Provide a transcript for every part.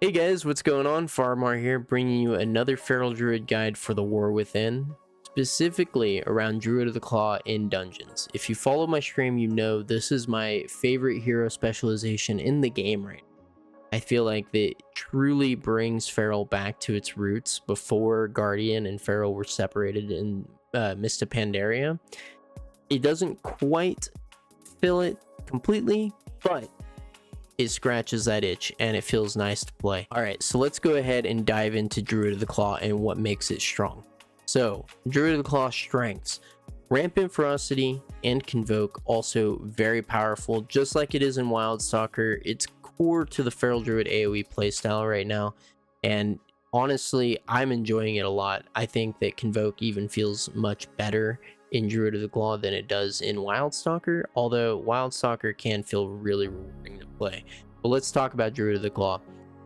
Hey guys, what's going on? Faramar here, bringing you another Feral Druid guide for the War Within, specifically around Druid of the Claw in dungeons. If you follow my stream, you know this is my favorite hero specialization in the game right now. I feel like that truly brings Feral back to its roots before Guardian and Feral were separated in Mist of Pandaria. It doesn't quite fill it completely, but it scratches that itch and it feels nice to play. All right, so let's go ahead and dive into Druid of the Claw and what makes it strong. So Druid of the Claw strengths: Rampant Ferocity and Convoke, also very powerful, just like it is in Wildstalker. It's core to the Feral Druid AoE playstyle right now, and honestly, I'm enjoying it a lot. I think that Convoke even feels much better in Druid of the Claw than it does in Wildstalker, although Wildstalker can feel really rewarding to play. But let's talk about Druid of the Claw.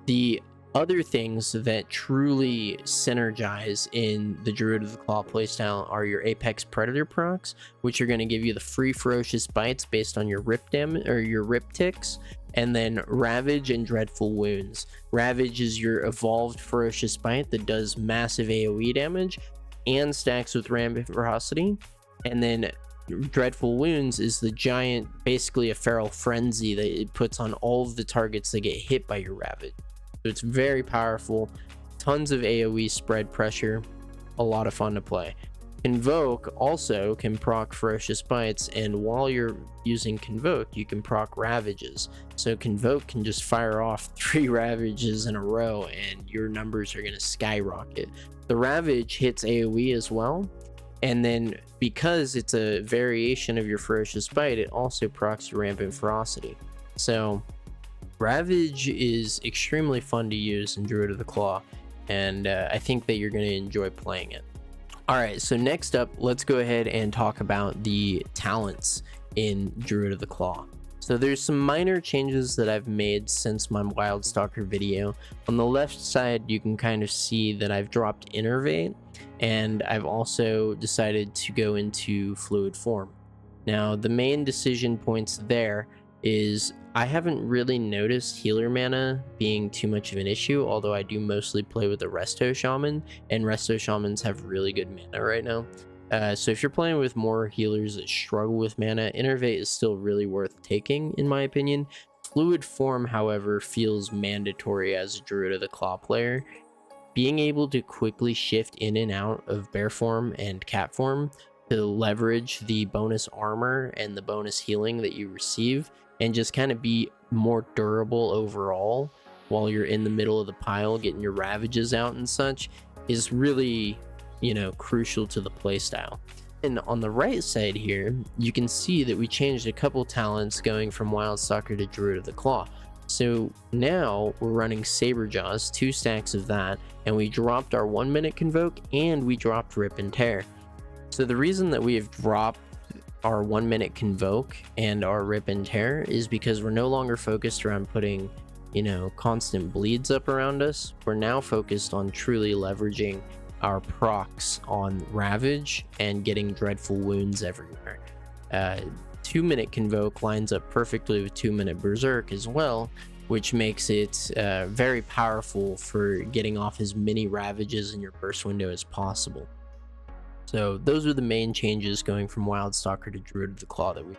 The other things that truly synergize in the Druid of the Claw playstyle are your Apex Predator procs, which are going to give you the free ferocious bites based on your rip damage or your rip ticks, and then Ravage and Dreadful Wounds. Ravage is your evolved ferocious bite that does massive AoE damage and stacks with Rampant Ferocity, and then Dreadful Wounds is the giant, basically a feral frenzy that it puts on all of the targets that get hit by your Ravage. So it's very powerful, tons of AoE spread pressure, a lot of fun to play. Convoke also can proc Ferocious Bites, and while you're using Convoke, you can proc Ravages. So Convoke can just fire off 3 Ravages in a row and your numbers are going to skyrocket. The Ravage hits AoE as well, and then because it's a variation of your Ferocious Bite, it also procs your Rampant Ferocity. So Ravage is extremely fun to use in Druid of the Claw, and I think that you're going to enjoy playing it. Alright, so next up, let's go ahead and talk about the talents in Druid of the Claw. So there's some minor changes that I've made since my Wildstalker video. On the left side, you can kind of see that I've dropped Innervate, and I've also decided to go into Fluid Form. Now, the main decision points there is I haven't really noticed healer mana being too much of an issue, although I do mostly play with the Resto Shaman, and Resto Shamans have really good mana right now. So if you're playing with more healers that struggle with mana, Innervate is still really worth taking, in my opinion. Fluid Form, however, feels mandatory as a Druid of the Claw player. Being able to quickly shift in and out of Bear Form and Cat Form to leverage the bonus armor and the bonus healing that you receive, and just kind of be more durable overall while you're in the middle of the pile getting your Ravages out and such, is really, crucial to the playstyle. And on the right side here, you can see that we changed a couple talents going from Wildstalker to Druid of the Claw. So now we're running Saberjaws, 2 stacks of that, and we dropped our 1-minute Convoke and we dropped Rip and Tear. So the reason that we have dropped our 1-minute Convoke and our Rip and Tear is because we're no longer focused around putting, constant bleeds up around us. We're now focused on truly leveraging our procs on Ravage and getting Dreadful Wounds everywhere. 2-minute Convoke lines up perfectly with 2-minute Berserk as well, which makes it very powerful for getting off as many Ravages in your burst window as possible. So those are the main changes going from Wildstalker to Druid of the Claw that we.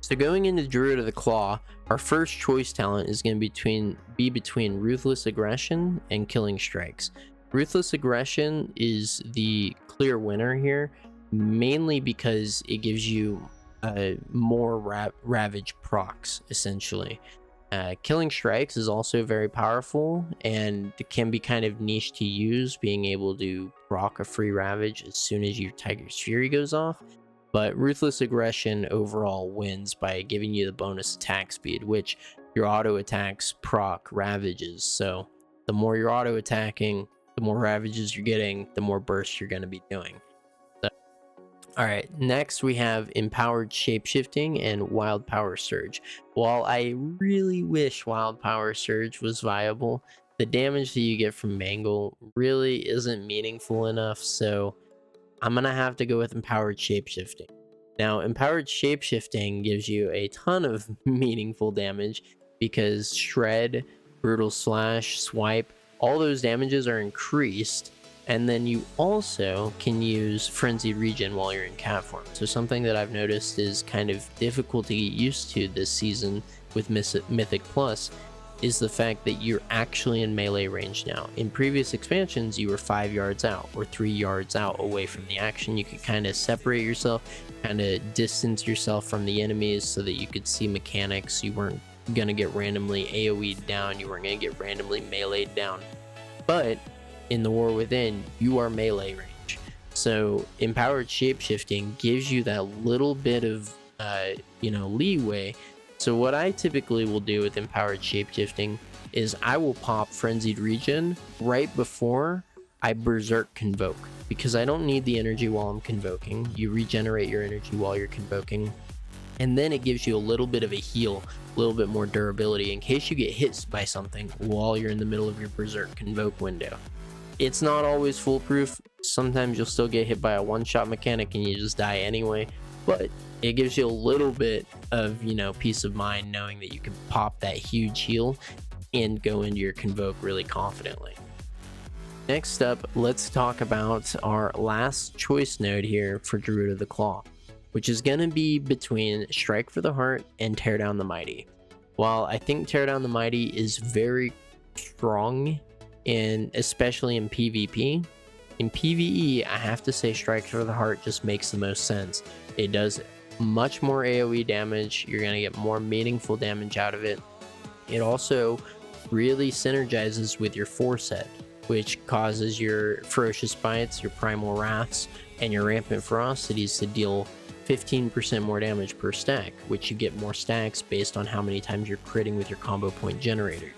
So going into Druid of the Claw, our first choice talent is going to be between Ruthless Aggression and Killing Strikes. Ruthless Aggression is the clear winner here, mainly because it gives you more Ravage procs, essentially. Killing Strikes is also very powerful and can be kind of niche to use, being able to proc a free Ravage as soon as your Tiger's Fury goes off. But Ruthless Aggression overall wins by giving you the bonus attack speed, which your auto attacks proc Ravages. So the more you're auto attacking, the more Ravages you're getting, the more bursts you're going to be doing. Alright, next we have Empowered Shapeshifting and Wild Power Surge. While I really wish Wild Power Surge was viable, the damage that you get from Mangle really isn't meaningful enough, so I'm going to have to go with Empowered Shapeshifting. Now, Empowered Shapeshifting gives you a ton of meaningful damage because Shred brutal slash, swipe, all those damages are increased. And then you also can use frenzied regen while you're in cat form. So something that I've noticed is kind of difficult to get used to this season with Mythic Plus is the fact that you're actually in melee range now. In previous expansions, you were 5 yards out or 3 yards out away from the action. You could kind of separate yourself, kind of distance yourself from the enemies so that you could see mechanics. You weren't gonna get randomly AoE'd down, you weren't gonna get randomly melee'd down. But in the War Within, you are melee range. So empowered shapeshifting gives you that little bit of leeway. So what I typically will do with empowered shapeshifting is I will pop frenzied regen right before I berserk convoke, because I don't need the energy while I'm convoking. You regenerate your energy while you're convoking, and then it gives you a little bit of a heal, a little bit more durability in case you get hit by something while you're in the middle of your berserk convoke window. It's not always foolproof. Sometimes you'll still get hit by a one-shot mechanic and you just die anyway, but it gives you a little bit of, peace of mind knowing that you can pop that huge heal and go into your convoke really confidently. Next up, let's talk about our last choice node here for Druid of the Claw, which is going to be between Strike for the Heart and Tear Down the Mighty. While I think Tear Down the Mighty is very strong, and especially in PvP, in PvE, I have to say Strike for the Heart just makes the most sense. It does much more AoE damage. You're going to get more meaningful damage out of it. It also really synergizes with your 4-set, which causes your Ferocious Bites, your Primal Wraths, and your Rampant Ferocities to deal 15% more damage per stack, which you get more stacks based on how many times you're critting with your combo point generator.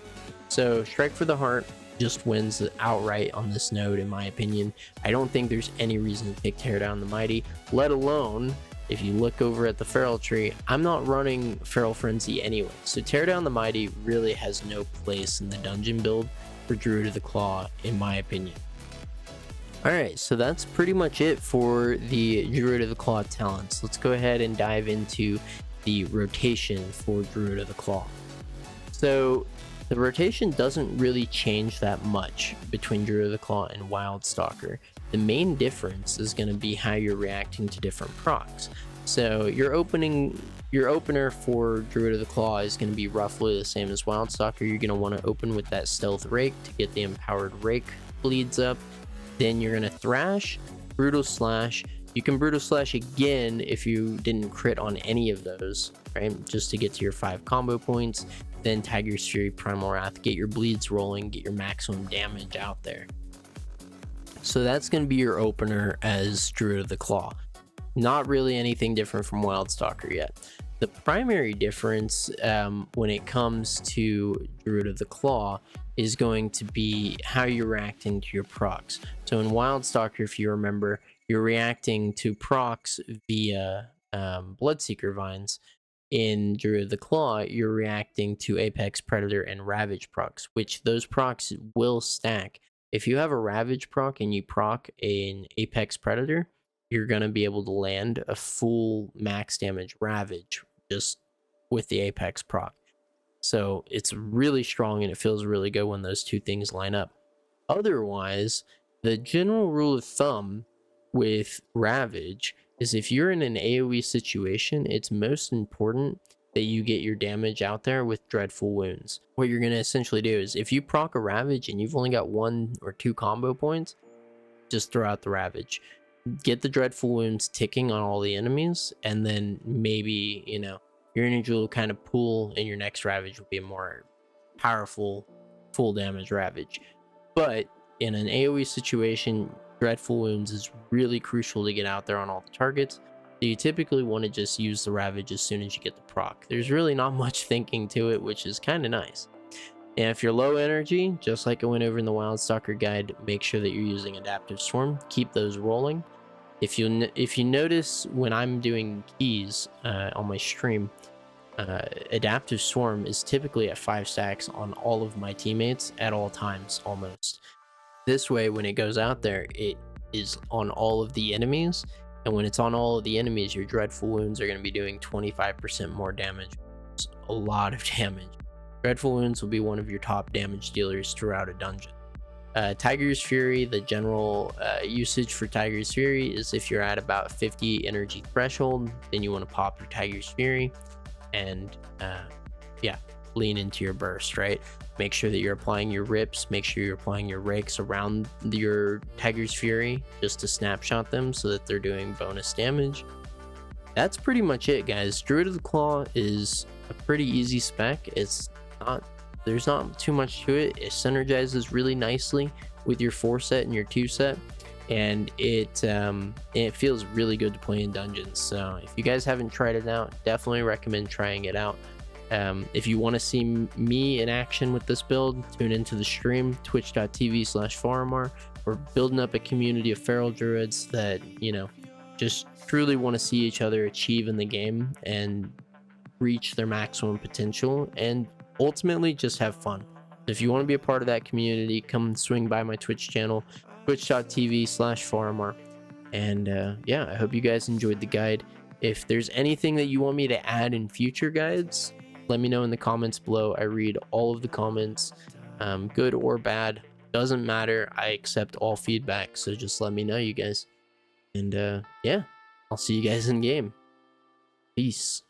So Strike for the Heart just wins outright on this node, in my opinion. I don't think there's any reason to pick Tear Down the Mighty, let alone if you look over at the Feral tree, I'm not running Feral Frenzy anyway. So Tear Down the Mighty really has no place in the dungeon build for Druid of the Claw, in my opinion. Alright, so that's pretty much it for the Druid of the Claw talents. Let's go ahead and dive into the rotation for Druid of the Claw. So the rotation doesn't really change that much between Druid of the Claw and Wildstalker. The main difference is going to be how you're reacting to different procs. So your opener for Druid of the Claw is going to be roughly the same as Wildstalker. You're going to want to open with that Stealth Rake to get the Empowered Rake bleeds up. Then you're going to Thrash, Brutal Slash. You can Brutal Slash again if you didn't crit on any of those, right? Just to get to your 5 combo points. Then Tiger's Fury, Primal Wrath, get your bleeds rolling, get your maximum damage out there. So that's going to be your opener as Druid of the Claw. Not really anything different from Wildstalker yet. The primary difference when it comes to Druid of the Claw is going to be how you're reacting to your procs. So in Wildstalker, if you remember, you're reacting to procs via Bloodseeker Vines. In Druid of the Claw, you're reacting to Apex Predator and Ravage procs, which those procs will stack. If you have a Ravage proc and you proc an Apex Predator, you're going to be able to land a full max damage Ravage just with the Apex proc. So it's really strong and it feels really good when those two things line up. Otherwise, the general rule of thumb with Ravage is if you're in an AoE situation, it's most important that you get your damage out there with Dreadful Wounds. What you're going to essentially do is if you proc a Ravage and you've only got 1 or 2 combo points, just throw out the Ravage. Get the Dreadful Wounds ticking on all the enemies, and then maybe, your energy will kind of pool and your next Ravage will be a more powerful full damage Ravage. But in an AoE situation, Dreadful Wounds is really crucial to get out there on all the targets. So you typically want to just use the Ravage as soon as you get the proc. There's really not much thinking to it, which is kind of nice. And if you're low energy, just like I went over in the Wildstalker guide, make sure that you're using Adaptive Swarm. Keep those rolling. If you notice when I'm doing keys on my stream, Adaptive Swarm is typically at 5 stacks on all of my teammates at all times almost. This way, when it goes out there, it is on all of the enemies, and when it's on all of the enemies, your Dreadful Wounds are going to be doing 25% more damage. It's a lot of damage. Dreadful Wounds will be one of your top damage dealers throughout a dungeon. Tiger's Fury, the general usage for Tiger's Fury is if you're at about 50 energy threshold, then you want to pop your Tiger's Fury and yeah, lean into your burst, right? Make sure that you're applying your rips, make sure you're applying your rakes around your Tiger's Fury just to snapshot them so that they're doing bonus damage. That's pretty much it, guys. Druid of the Claw is a pretty easy spec. There's not too much to it. It synergizes really nicely with your 4 set and your 2 set, and it feels really good to play in dungeons. So if you guys haven't tried it out, definitely recommend trying it out. If you want to see me in action with this build, tune into the stream, twitch.tv/Faramar. We're building up a community of feral druids that, you know, just truly want to see each other achieve in the game and reach their maximum potential and ultimately just have fun. If you want to be a part of that community, come swing by my Twitch channel, twitch.tv/Faramar. And yeah, I hope you guys enjoyed the guide. If there's anything that you want me to add in future guides, let me know in the comments below. I read all of the comments, good or bad, doesn't matter. I accept all feedback, so just let me know, you guys. And yeah, I'll see you guys in game. Peace.